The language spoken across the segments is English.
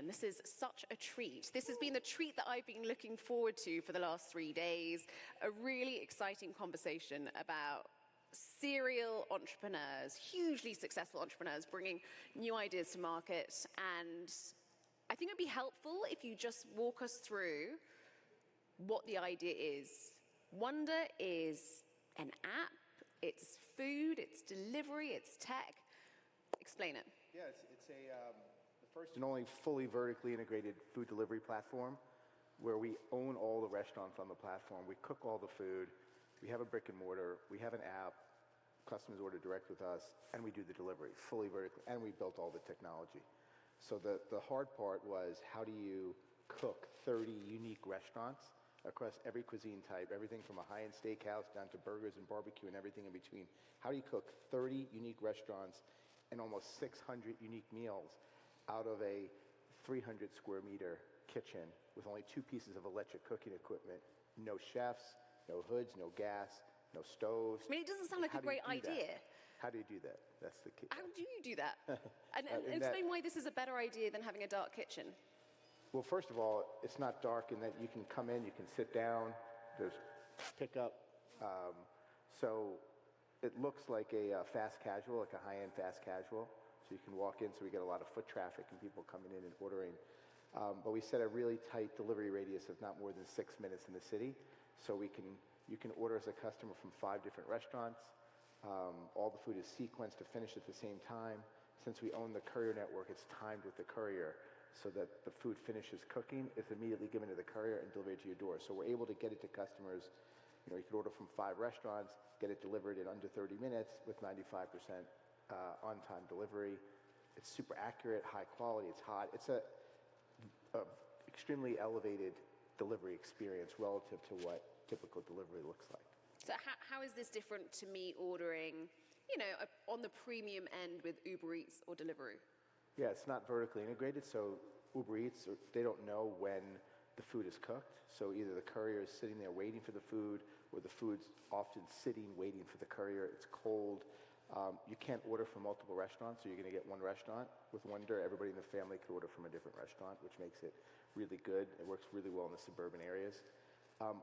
gentlemen. This is such a treat. This has been the treat that I've been looking forward to for the last 3 days. A really exciting conversation about serial entrepreneurs, hugely successful entrepreneurs, bringing new ideas to market. And I think it'd be helpful if you just walk us through what the idea is. Wonder is an app, it's food, it's delivery, it's tech. Explain it. Yeah, it's the first and only fully vertically integrated food delivery platform where we own all the restaurants on the platform. We cook all the food. We have a brick and mortar. We have an app. Customers order direct with us, and we do the delivery fully vertically, and we built all the technology. So the hard part was, how do you cook 30 unique restaurants across every cuisine type, everything from a high-end steakhouse down to burgers and barbecue and everything in between. How do you cook 30 unique restaurants and almost 600 unique meals out of a 300 square meter kitchen with only 2 pieces of electric cooking equipment, no chefs, no hoods, no gas, no stoves? I mean, it doesn't sound like a great idea. How do you do that? That's the key. How do you do that? And explain why this is a better idea than having a dark kitchen. Well, first of all, it's not dark in that you can come in, you can sit down, there's pickup. So it looks like a fast casual, like a high-end fast casual. So you can walk in, so we get a lot of foot traffic and people coming in and ordering. But we set a really tight delivery radius of not more than 6 minutes in the city. So you can order as a customer from 5 different restaurants. All the food is sequenced to finish at the same time. Since we own the courier network, it's timed with the courier so that the food finishes cooking, it's immediately given to the courier and delivered to your door. So we're able to get it to customers. You know, you could order from 5 restaurants, get it delivered in under 30 minutes with 95% on-time delivery. It's super accurate, high quality, it's hot. It's a extremely elevated delivery experience relative to what typical delivery looks like. So how is this different to me ordering, you know, on the premium end with Uber Eats or Deliveroo? Yeah, it's not vertically integrated, so Uber Eats, they don't know when the food is cooked. So either the courier is sitting there waiting for the food, or the food's often sitting waiting for the courier. It's cold. You can't order from multiple restaurants, so you're going to get one restaurant. With Wonder, everybody in the family could order from a different restaurant, which makes it really good. It works really well in the suburban areas.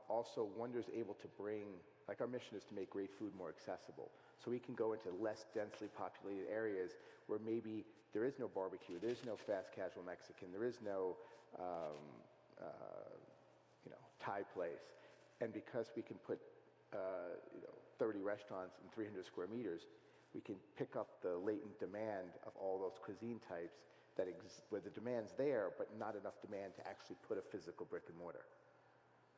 Also, Wonder's able to bring, like our mission is to make great food more accessible. So we can go into less densely populated areas where maybe there is no barbecue, there is no fast casual Mexican, there is no Thai place. And because we can put 30 restaurants in 300 square meters, we can pick up the latent demand of all those cuisine types where the demand's there, but not enough demand to actually put a physical brick and mortar.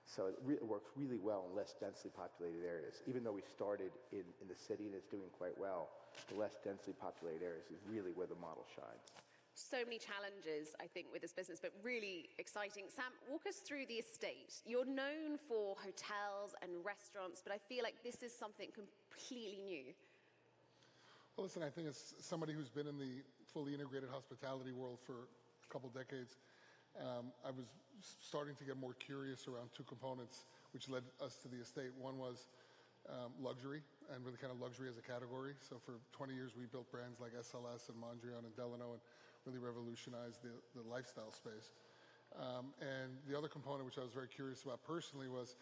So it works really well in less densely populated areas. Even though we started in the city and it's doing quite well, the less densely populated areas is really where the model shines. So many challenges, I think, with this business, but really exciting. Sam, walk us through the estate. You're known for hotels and restaurants, but I feel like this is something completely new. Well, listen, I think as somebody who's been in the fully integrated hospitality world for a couple decades, I was starting to get more curious around 2 components which led us to the estate. One was luxury, and really kind of luxury as a category. So for 20 years, we built brands like SLS and Mondrian and Delano and really revolutionized the lifestyle space. And the other component, which I was very curious about personally, was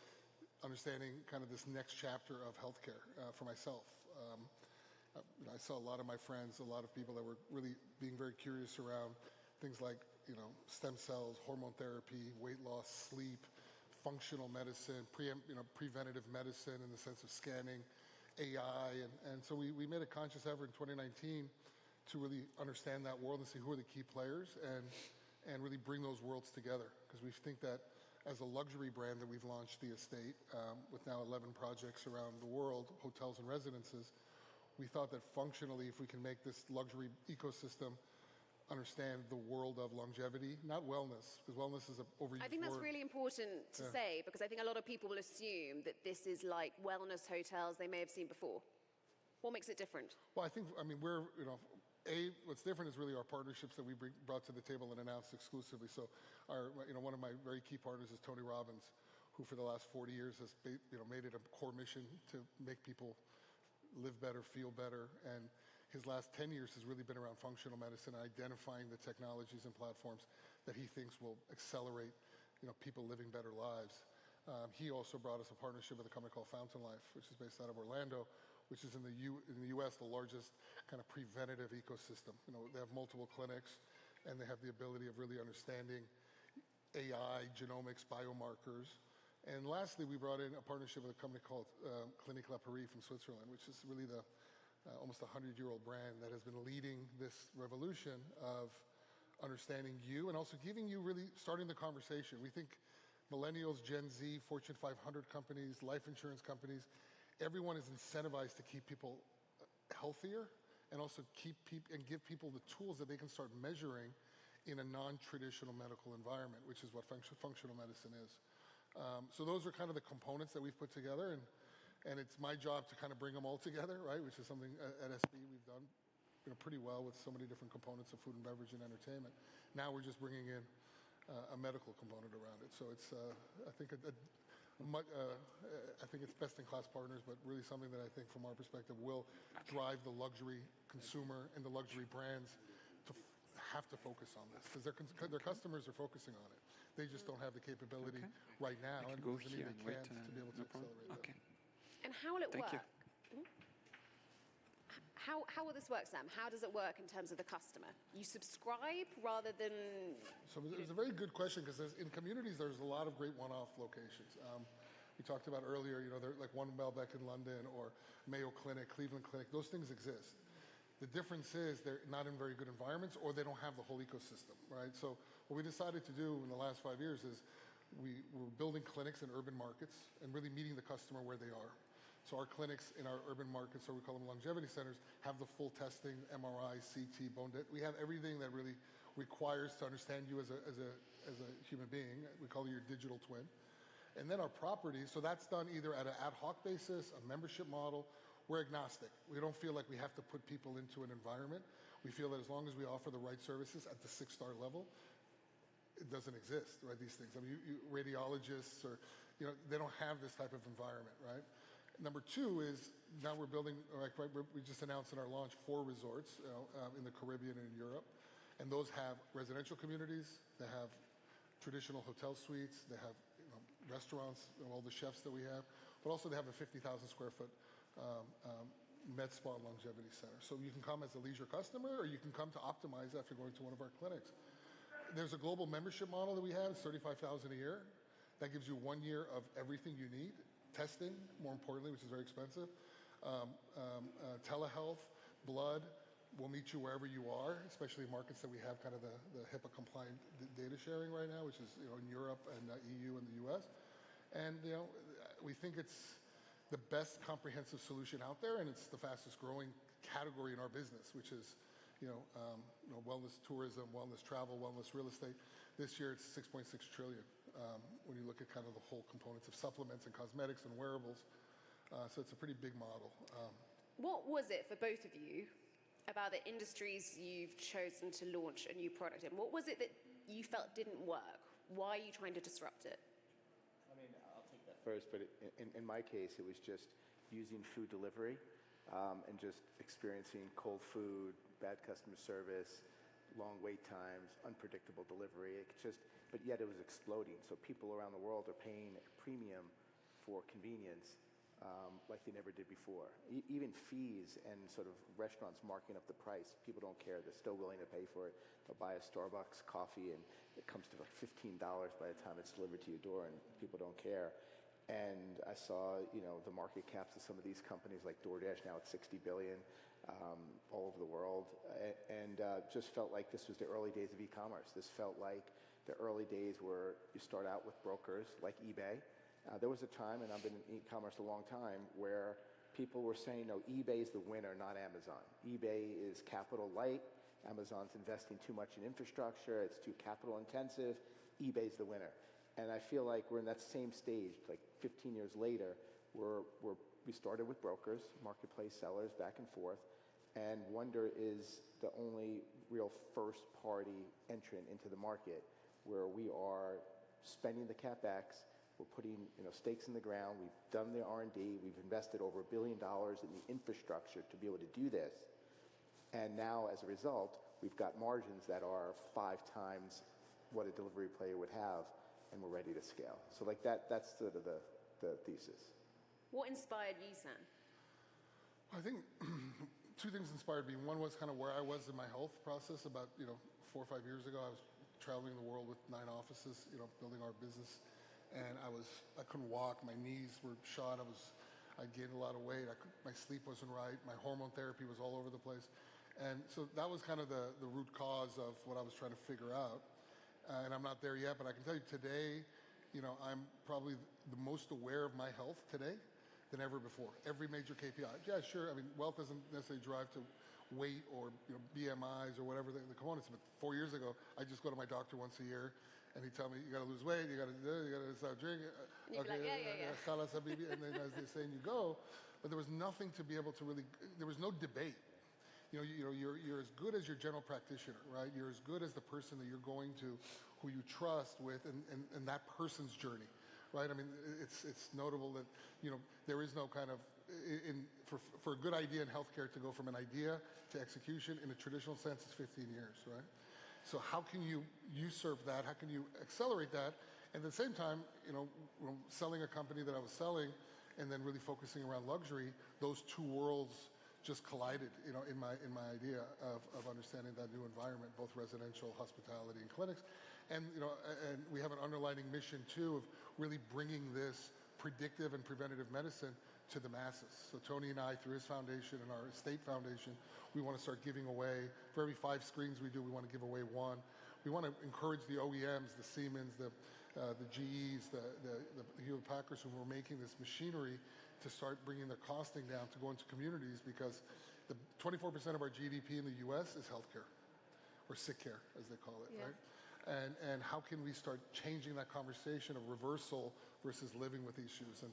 understanding kind of this next chapter of healthcare for myself. I saw a lot of my friends, a lot of people that were really being very curious around things like, stem cells, hormone therapy, weight loss, sleep, functional medicine, preventative medicine in the sense of scanning, AI. And so we made a conscious effort in 2019 to really understand that world and see who are the key players and really bring those worlds together. Because we think that as a luxury brand that we've launched the estate with now 11 projects around the world, hotels and residences, we thought that functionally, if we can make this luxury ecosystem understand the world of longevity, not wellness, because wellness is an overused word. I think that's really important to say, because I think a lot of people will assume that this is like wellness hotels they may have seen before. What makes it different? Well, what's different is really our partnerships that we brought to the table and announced exclusively. So one of my very key partners is Tony Robbins, who for the last 40 years has made it a core mission to make people live better, feel better, and his last 10 years has really been around functional medicine, identifying the technologies and platforms that he thinks will accelerate, people living better lives. He also brought us a partnership with a company called Fountain Life, which is based out of Orlando, which is in the U.S. the largest kind of preventative ecosystem. They have multiple clinics, and they have the ability of really understanding AI, genomics, biomarkers. And lastly, we brought in a partnership with a company called Clinique La Paris from Switzerland, which is really the almost 100-year-old brand that has been leading this revolution of understanding you and also giving you really starting the conversation. We think millennials, Gen Z, Fortune 500 companies, life insurance companies, everyone is incentivized to keep people healthier and also give people the tools that they can start measuring in a non-traditional medical environment, which is what functional medicine is. So those are kind of the components that we've put together, and it's my job to kind of bring them all together, right? Which is something at SB we've done pretty well with so many different components of food and beverage and entertainment. Now we're just bringing in a medical component around it. So it's, I think it's best-in-class partners, but really something that I think from our perspective will drive the luxury consumer and the luxury brands to have to focus on this because their customers are focusing on it. They just don't have the capability right now, and go they here can't and wait, to be able to no problem. accelerate Okay. And how will it Thank work? you. How will this work, Sam? How does it work in terms of the customer? You subscribe rather than... So it's a very good question because in communities, there's a lot of great one-off locations. We talked about earlier, there like one Welbeck in London or Mayo Clinic, Cleveland Clinic. Those things exist. The difference is they're not in very good environments or they don't have the whole ecosystem, right? So what we decided to do in the last 5 years is we're building clinics in urban markets and really meeting the customer where they are. So our clinics in our urban markets, or we call them longevity centers, have the full testing, MRI, CT, bone dead. We have everything that really requires to understand you as a human being. We call it your digital twin. And then our properties, so that's done either at an ad hoc basis, a membership model. We're agnostic. We don't feel like we have to put people into an environment. We feel that as long as we offer the right services at the 6-star level, it doesn't exist, right, these things. I mean, radiologists or, they don't have this type of environment, right? Number two is now we're building, we just announced in our launch 4 resorts in the Caribbean and in Europe. And those have residential communities, they have traditional hotel suites, they have restaurants, all the chefs that we have, but also they have a 50,000 square foot med spa longevity center. So you can come as a leisure customer or you can come to optimize after going to one of our clinics. There's a global membership model that we have, it's $35,000 a year. That gives you 1 year of everything you need. Testing, more importantly, which is very expensive. Telehealth, blood, we'll meet you wherever you are, especially in markets that we have kind of the HIPAA compliant data sharing right now, which is in Europe and EU and the US. And we think it's the best comprehensive solution out there, and it's the fastest growing category in our business, which is wellness tourism, wellness travel, wellness real estate. This year it's 6.6 trillion when you look at kind of the whole components of supplements and cosmetics and wearables. So it's a pretty big model. What was it for both of you about the industries you've chosen to launch a new product in? What was it that you felt didn't work? Why are you trying to disrupt it? I mean, I'll take that first, but in my case, it was just using food delivery and just experiencing cold food, bad customer service, long wait times, unpredictable delivery. But yet it was exploding. So people around the world are paying a premium for convenience like they never did before. Even fees and sort of restaurants marking up the price, people don't care. They're still willing to pay for it. They'll buy a Starbucks coffee and it comes to like $15 by the time it's delivered to your door, and people don't care. And I saw, the market caps of some of these companies like DoorDash now at $60 billion all over the world, and just felt like this was the early days of e-commerce. This felt like the early days where you start out with brokers like eBay. There was a time, and I've been in e-commerce a long time, where people were saying, no, eBay's the winner, not Amazon. eBay is capital light. Amazon's investing too much in infrastructure. It's too capital intensive. eBay's the winner. And I feel like we're in that same stage, like 15 years later, where we started with brokers, marketplace sellers, back and forth, and Wonder is the only real first-party entrant into the market where we are spending the CapEx, we're putting stakes in the ground, we've done the R&D, we've invested over $1 billion in the infrastructure to be able to do this, and now as a result, we've got margins that are 5 times what a delivery player would have, and we're ready to scale. So like that's sort of the thesis. What inspired you, Sam? I think two things inspired me. One was kind of where I was in my health process about 4 or 5 years ago. I was traveling the world with 9 offices, building our business, and I couldn't walk. My knees were shot. I gained a lot of weight. My sleep wasn't right. My hormone therapy was all over the place. And so that was kind of the root cause of what I was trying to figure out. And I'm not there yet, but I can tell you today, I'm probably the most aware of my health today than ever before. Every major KPI. Yeah, sure. I mean, wealth doesn't necessarily drive to weight or BMIs or whatever the components. But 4 years ago, I just go to my doctor once a year, and he'd tell me, you got to lose weight, you got to stop drinking. And you'd be like, yeah. Khalas habibi, and then as they say, and you go. But there was nothing to be able to really. There was no debate. You're as good as your general practitioner, right? You're as good as the person that you're going to, who you trust with, and that person's journey, right? I mean, it's notable that there is no kind of for a good idea in healthcare to go from an idea to execution in a traditional sense is 15 years, right? So how can you usurp that? How can you accelerate that? And at the same time, selling a company that I was selling, and then really focusing around luxury, those two worlds just collided, in my idea of understanding that new environment, both residential, hospitality, and clinics, and and we have an underlining mission too of really bringing this predictive and preventative medicine to the masses. So Tony and I, through his foundation and our estate foundation, we want to start giving away, for every 5 screens we do, we want to give away 1. We want to encourage the OEMs, the Siemens, the GEs, the Hewlett Packards, who are making this machinery, to start bringing their costing down to go into communities, because the 24% of our GDP in the U.S. is healthcare, or sick care, as they call it, right? And how can we start changing that conversation of reversal versus living with issues? And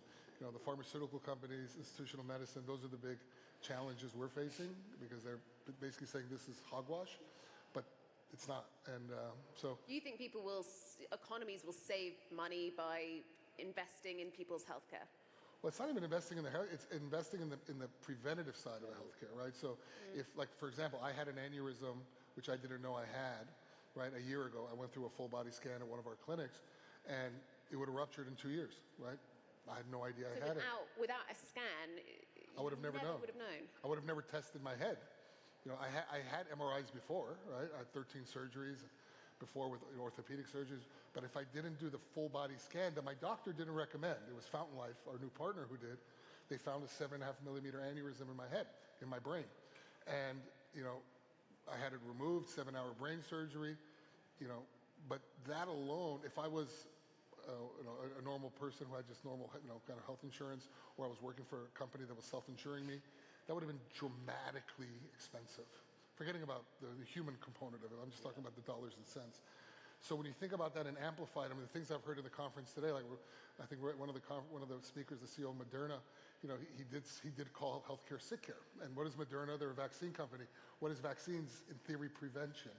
the pharmaceutical companies, institutional medicine, those are the big challenges we're facing, because they're basically saying this is hogwash, but it's not. And so, Do you think economies will save money by investing in people's healthcare? well, it's not even investing in the health, it's investing in the preventative side of the healthcare, right? So if, like, for example, I had an aneurysm, which I didn't know I had, right, a year ago. I went through a full body scan at one of our clinics, and it would have ruptured in 2 years, right? I had no idea I had it. Without a scan, I would have never known. Would have known. I would have never tested my head. I had MRIs before, right? I had 13 surgeries before with orthopedic surgeries. But if I didn't do the full body scan that my doctor didn't recommend, it was Fountain Life, our new partner, who did. They found a 7.5 millimeter aneurysm in my head, in my brain. And, I had it removed, 7-hour brain surgery, but that alone, if I was a normal person who had just normal, kind of health insurance, or I was working for a company that was self-insuring me, that would have been dramatically expensive. Forgetting about the human component of it, I'm just talking about the dollars and cents. So when you think about that and amplified, the things I've heard in the conference today, like I think one of the speakers, the CEO of Moderna, he did call healthcare sick care. And what is Moderna? They're a vaccine company. What is vaccines? In theory, prevention.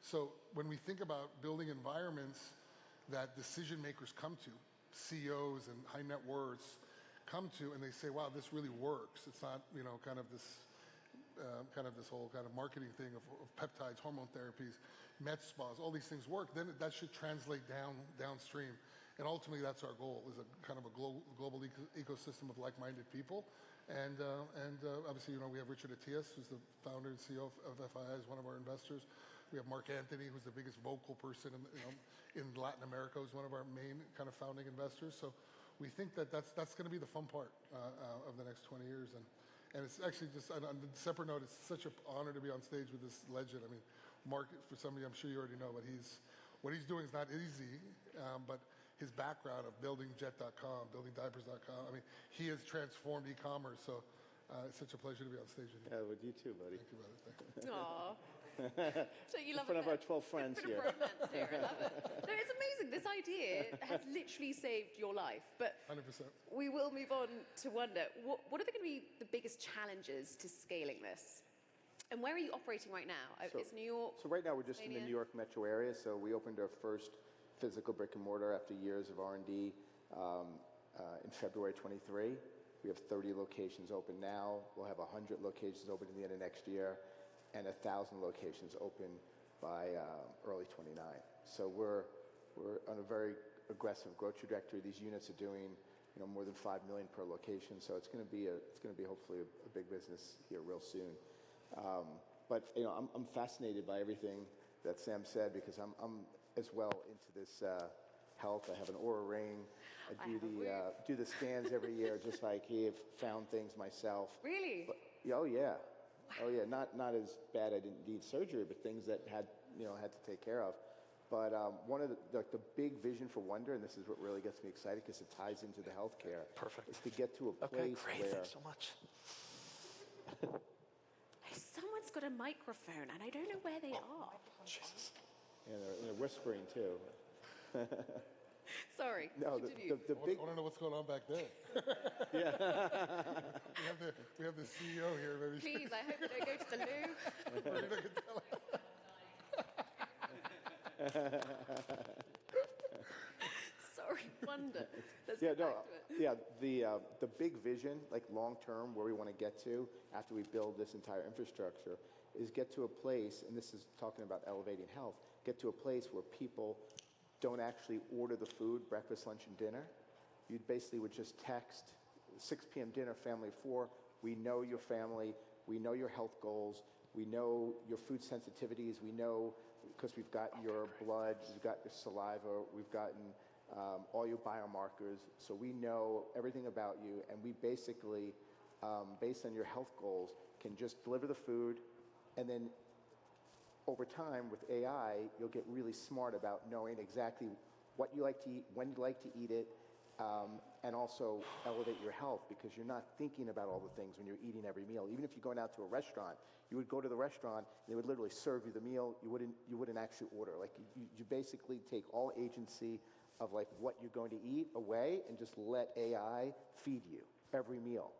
So when we think about building environments that decision makers come to, CEOs and high net worths come to, and they say, wow, this really works. It's not, kind of this whole kind of marketing thing of peptides, hormone therapies, med spas, all these things work, then that should translate downstream. And ultimately, that's our goal, is a kind of a global ecosystem of like-minded people. And obviously, we have Richard Atias, who's the founder and CEO of FII, is one of our investors. We have Mark Anthony, who's the biggest vocal person in Latin America, who's one of our main kind of founding investors. So we think that's going to be the fun part of the next 20 years. And it's actually just, on a separate note, it's such an honor to be on stage with this legend. Mark, for some of you, I'm sure you already know, but what he's doing is not easy, but his background of building jet.com, building diapers.com, he has transformed e-commerce. So it's such a pleasure to be on stage with you. Yeah, with you too, buddy. Thank you, brother. Thank you. Aww. So you love in front of our 12 friends here. Romance here. I love it. No, it's amazing. This idea has literally saved your life. But 100%. we will move on to wonder, what are going to be the biggest challenges to scaling this? And where are you operating right now? It's New York? So right now we're just in the New York metro area. So we opened our first physical brick and mortar after years of R&D in February 23. We have 30 locations open now. We'll have 100 locations open at the end of next year, and 1,000 locations open by early 29. So we're on a very aggressive growth trajectory. These units are doing, more than 5 million per location. So it's going to be hopefully a big business here real soon. But I'm fascinated by everything that Sam said because I'm as well into this health. I have an Oura ring. I do the scans every year, just like he have found things myself. Really? But, oh yeah. Oh yeah. Not as bad. I didn't need surgery, but things that had to take care of. But one of the big vision for Wonder, and this is what really gets me excited because it ties into the healthcare. Perfect. Is to get to a place great. where. Thanks so much. Someone's got a microphone, and I don't know where they are. Jesus. And they're whispering too. Sorry. No, continue. the big. I want to know what's going on back there. Yeah. we have the CEO here. Maybe Please, I hope they don't go to the loo. we're gonna get Sorry, Wonder. Let's Yeah, get no, back to it. yeah. The big vision, like long term, where we want to get to after we build this entire infrastructure, is get to a place, and this is talking about elevating health. Get to a place where people don't actually order the food, breakfast, lunch, and dinner. You basically would just text 6 p.m. dinner, family of 4. We know your family. We know your health goals. We know your food sensitivities. We know because we've got your blood, we've got your saliva, we've gotten all your biomarkers. So we know everything about you, and we basically, based on your health goals, can just deliver the food, and then over time with AI, you'll get really smart about knowing exactly what you like to eat, when you like to eat it, and also elevate your health because you're not thinking about all the things when you're eating every meal. Even if you're going out to a restaurant, you would go to the restaurant and they would literally serve you the meal. You wouldn't actually order. Like you basically take all agency of like what you're going to eat away and just let AI feed you every meal.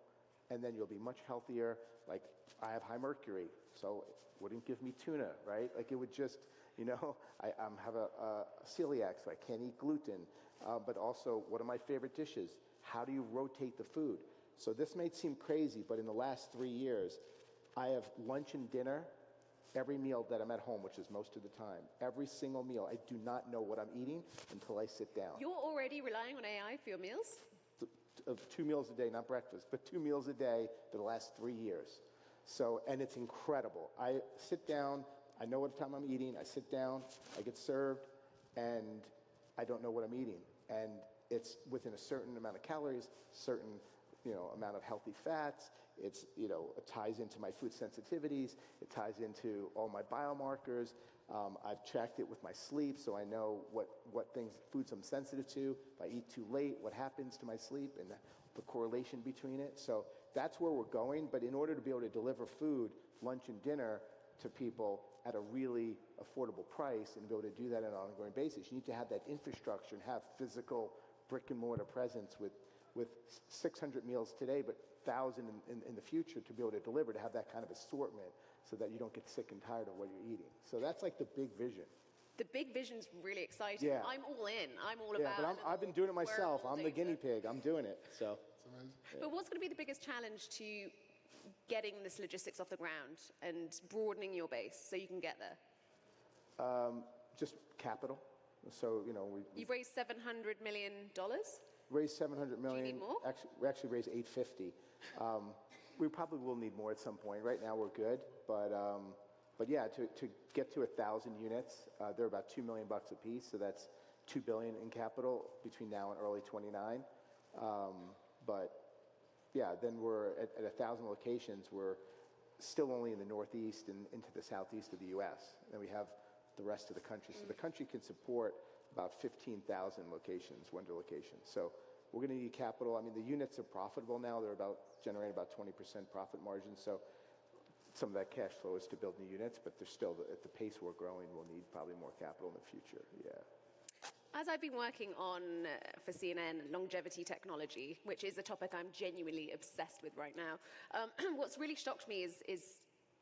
And then you'll be much healthier. Like I have high mercury, so it wouldn't give me tuna, right? Like it would just, I have a celiac, so I can't eat gluten. But also, what are my favorite dishes? How do you rotate the food? So this may seem crazy, but in the last 3 years, I have lunch and dinner every meal that I'm at home, which is most of the time. Every single meal. I do not know what I'm eating until I sit down. You're already relying on AI for your meals? 2 meals a day, not breakfast, but 2 meals a day for the last 3 years. So, and it's incredible. I sit down, I know what time I'm eating, I sit down, I get served, and I don't know what I'm eating. And it's within a certain amount of calories, certain amount of healthy fats. It ties into my food sensitivities. It ties into all my biomarkers. I've tracked it with my sleep, so I know what foods I'm sensitive to. If I eat too late, what happens to my sleep and the correlation between it. So that's where we're going. But in order to be able to deliver food, lunch and dinner to people at a really affordable price and be able to do that on an ongoing basis, you need to have that infrastructure and have physical brick and mortar presence with 600 meals today, but 1,000 in the future to be able to deliver, to have that kind of assortment so that you don't get sick and tired of what you're eating. So that's like the big vision. The big vision's really exciting. Yeah. I'm all in. I'm all Yeah, about but I've been doing it myself. wearable I'm the data. guinea pig. I'm doing it. So. It's amazing. But what's going to be the biggest challenge to getting this logistics off the ground and broadening your base so you can get there? Just capital. So, You've raised $700 million. raised 700 million. Do you need more? We actually raised 850. We probably will need more at some point. Right now we're good, but yeah, to get to 1,000 units, they're about $2 million a piece, so that's $2 billion in capital between now and early 29. But yeah, then we're at 1,000 locations. We're still only in the Northeast and into the Southeast of the U.S. Then we have the rest of the country. So the country can support about 15,000 locations, Wonder locations. So we're going to need capital. I mean, the units are profitable now. They're generating about 20% profit margin. So some of that cash flow is to build new units, but they're still, at the pace we're growing, we'll need probably more capital in the future. Yeah. As I've been working on, for CNN, longevity technology, which is a topic I'm genuinely obsessed with right now, what's really shocked me is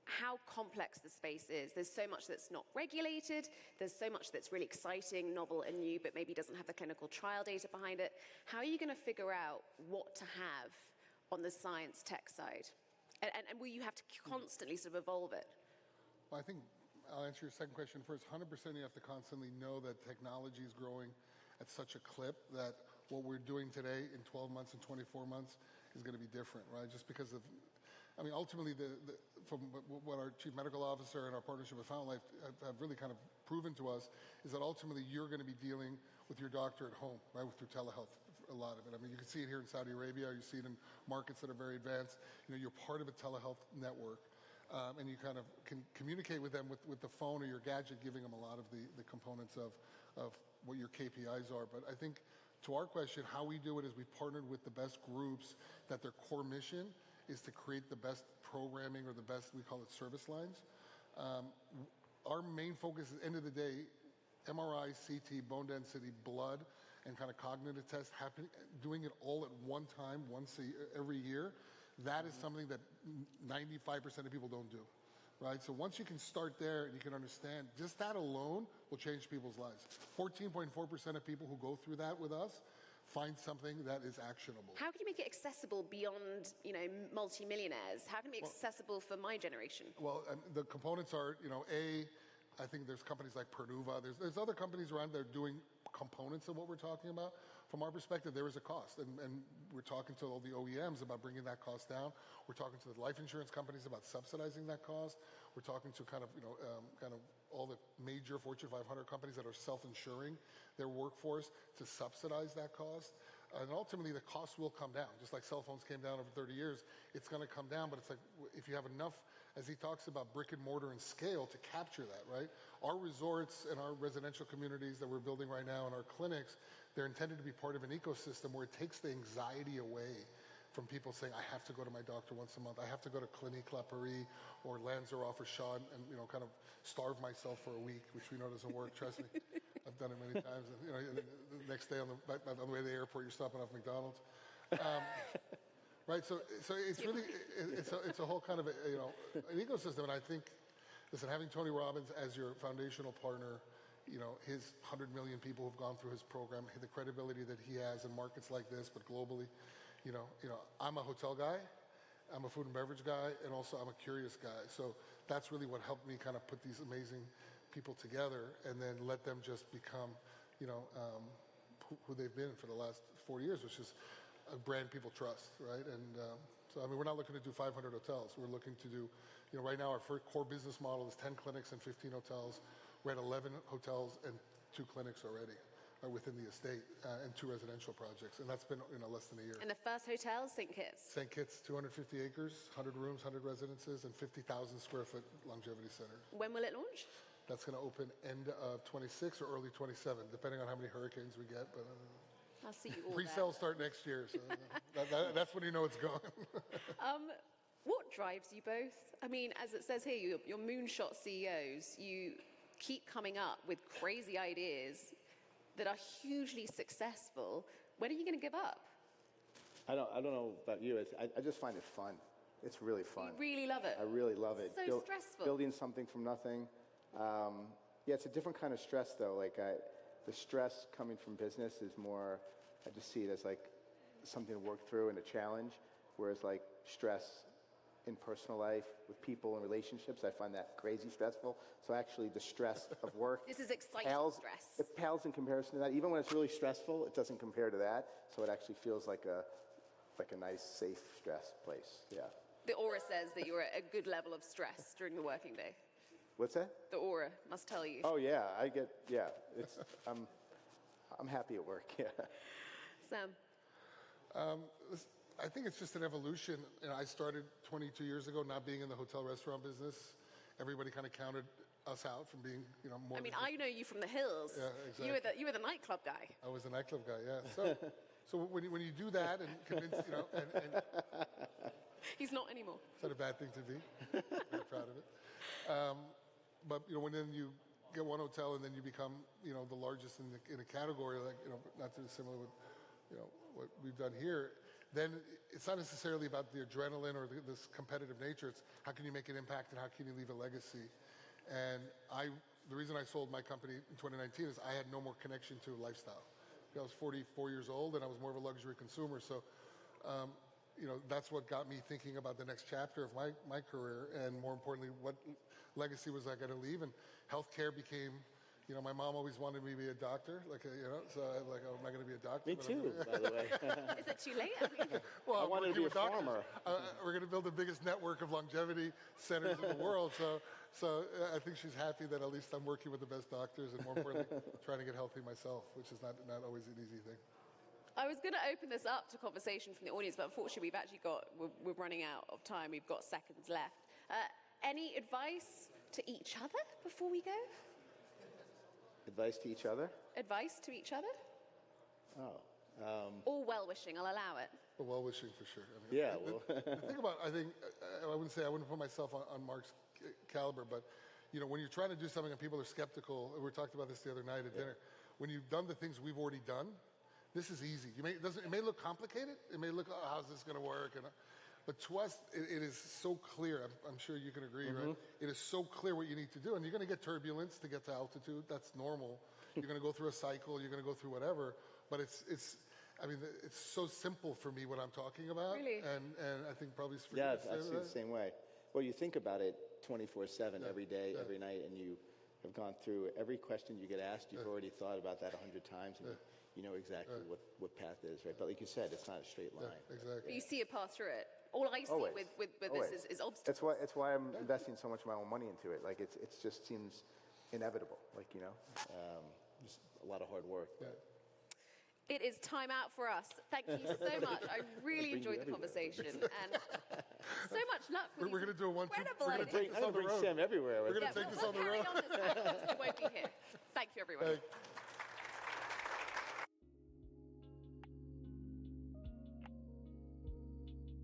how complex the space is. There's so much that's not regulated. There's so much that's really exciting, novel, and new, but maybe doesn't have the clinical trial data behind it. How are you going to figure out what to have on the science tech side? And will you have to constantly sort of evolve it? Well, I think I'll answer your second question first. 100% you have to constantly know that technology is growing at such a clip that what we're doing today in 12 months and 24 months is going to be different, right? Just because of, I mean, ultimately, from what our chief medical officer and our partnership with Fountain Life have really kind of proven to us is that ultimately you're going to be dealing with your doctor at home, right, through telehealth, a lot of it. I mean, you can see it here in Saudi Arabia, you see it in markets that are very advanced. You know, you're part of a telehealth network. And you kind of can communicate with them with the phone or your gadget, giving them a lot of the components of what your KPIs are. But I think to our question, how we do it is we partnered with the best groups that their core mission is to create the best programming or the best, we call it service lines. Our main focus at the end of the day, MRI, CT, bone density, blood, and kind of cognitive tests, doing it all at one time, every year. That is something that 95% of people don't do, right? So once you can start there and you can understand, just that alone will change people's lives. 14.4% of people who go through that with us find something that is actionable. How can you make it accessible beyond, multimillionaires? How can it be accessible for my generation? Well, the components are, I think there's companies like Pernuva. There's other companies around that are doing components of what we're talking about. From our perspective, there is a cost, and we're talking to all the OEMs about bringing that cost down. We're talking to the life insurance companies about subsidizing that cost. We're talking to kind of all the major Fortune 500 companies that are self-insuring their workforce to subsidize that cost. And ultimately, the cost will come down. Just like cell phones came down over 30 years, it's going to come down. But it's like if you have enough, as he talks about, brick and mortar and scale to capture that, right? Our resorts and our residential communities that we're building right now and our clinics, they're intended to be part of an ecosystem where it takes the anxiety away from people saying, I have to go to my doctor once a month. I have to go to Clinique La Paris or Lanzarote or Shaw and kind of starve myself for a week, which we know doesn't work. Trust me. I've done it many times. And, the next day on the way to the airport, you're stopping off McDonald's. Right, so it's really, it's a whole kind of, an ecosystem. And I think, listen, having Tony Robbins as your foundational partner, his 100 million people who've gone through his program, the credibility that he has in markets like this, but globally, I'm a hotel guy, I'm a food and beverage guy, and also I'm a curious guy. So that's really what helped me kind of put these amazing people together and then let them just become, who they've been for the last 4 years, which is a brand people trust, right? And so, I mean, we're not looking to do 500 hotels. We're looking to do, right now our core business model is 10 clinics and 15 hotels. We're at 11 hotels and 2 clinics already within the estate and 2 residential projects. And that's been less than a year. And the first hotel, St. Kitts? St. Kitts, 250 acres, 100 rooms, 100 residences, and 50,000 square foot longevity center. When will it launch? That's going to open end of 26 or early 27, depending on how many hurricanes we get. But I'll see you all pre-sales start next year, so that's when you know it's going. What drives you both? I mean, as it says here, you're Moonshot CEOs. You keep coming up with crazy ideas that are hugely successful. When are you going to give up? I don't know about you. I just find it fun. It's really fun. You really love it? I really love it. So stressful. Building something from nothing. Yeah, it's a different kind of stress, though. Like the stress coming from business is more, I just see it as like something to work through and a challenge, whereas like stress in personal life with people and relationships, I find that crazy stressful. So actually the stress of work This is exciting stress. It pales in comparison to that. Even when it's really stressful, it doesn't compare to that. So it actually feels like a nice, safe stress place. Yeah. The aura says that you're at a good level of stress during the working day. What's that? The aura must tell you. Oh yeah, it's I'm happy at work. Yeah. Sam. I think it's just an evolution. I started 22 years ago not being in the hotel restaurant business. Everybody kind of counted us out from being, more. I mean, I know you from the hills. Yeah, exactly. You were the nightclub guy. I was a nightclub guy, yeah. So when you do that and convince, and He's not anymore. is that a bad thing to be? I'm proud of it. But when then you get one hotel and then you become, the largest in a category, like, not too dissimilar with, what we've done here, then it's not necessarily about the adrenaline or this competitive nature. It's how can you make an impact and how can you leave a legacy? And the reason I sold my company in 2019 is I had no more connection to lifestyle. I was 44 years old and I was more of a luxury consumer. So that's what got me thinking about the next chapter of my career, and more importantly, what legacy was I going to leave? And healthcare became, my mom always wanted me to be a doctor, so I'm like, oh, am I going to be a doctor? Me too, by the way. Is it too late? I mean, Well, I wanted to be a farmer. We're going to build the biggest network of longevity centers in the world. So I think she's happy that at least I'm working with the best doctors, and more importantly, trying to get healthy myself, which is not always an easy thing. I was going to open this up to conversation from the audience, but unfortunately we're running out of time. We've got seconds left. Any advice to each other before we go? Advice to each other? Advice to each other? Oh. Or well-wishing, I'll allow it. But well-wishing for sure. Yeah, The thing about, I wouldn't put myself on Marc's caliber, but when you're trying to do something and people are skeptical, we talked about this the other night at dinner, when you've done the things we've already done, this is easy. It may look complicated. It may look, oh, how's this going to work? But to us, it is so clear. I'm sure you can agree, right? It is so clear what you need to do. And you're going to get turbulence to get to altitude. That's normal. You're going to go through a cycle. You're going to go through whatever. But it's so simple for me what I'm talking about. Really? And I think probably it's for yeah, you. I see it the same way. Well, you think about it 24/7, every day, every night, and you have gone through every question you get asked. You've already thought about that 100 times. And you know exactly what path is, right? But like you said, it's not a straight line. Exactly. But you see a path through it. All I see with this is obstacles. It's why I'm investing so much of my own money into it. Like it just seems inevitable. Just a lot of hard work. Yeah. It is time out for us. Thank you so much. I really enjoyed the conversation. And so much luck with We're going to do a one-two. incredible We're going to ideas. take this on the bring road. Sam everywhere. We're going to take this on the road. We'll carry on this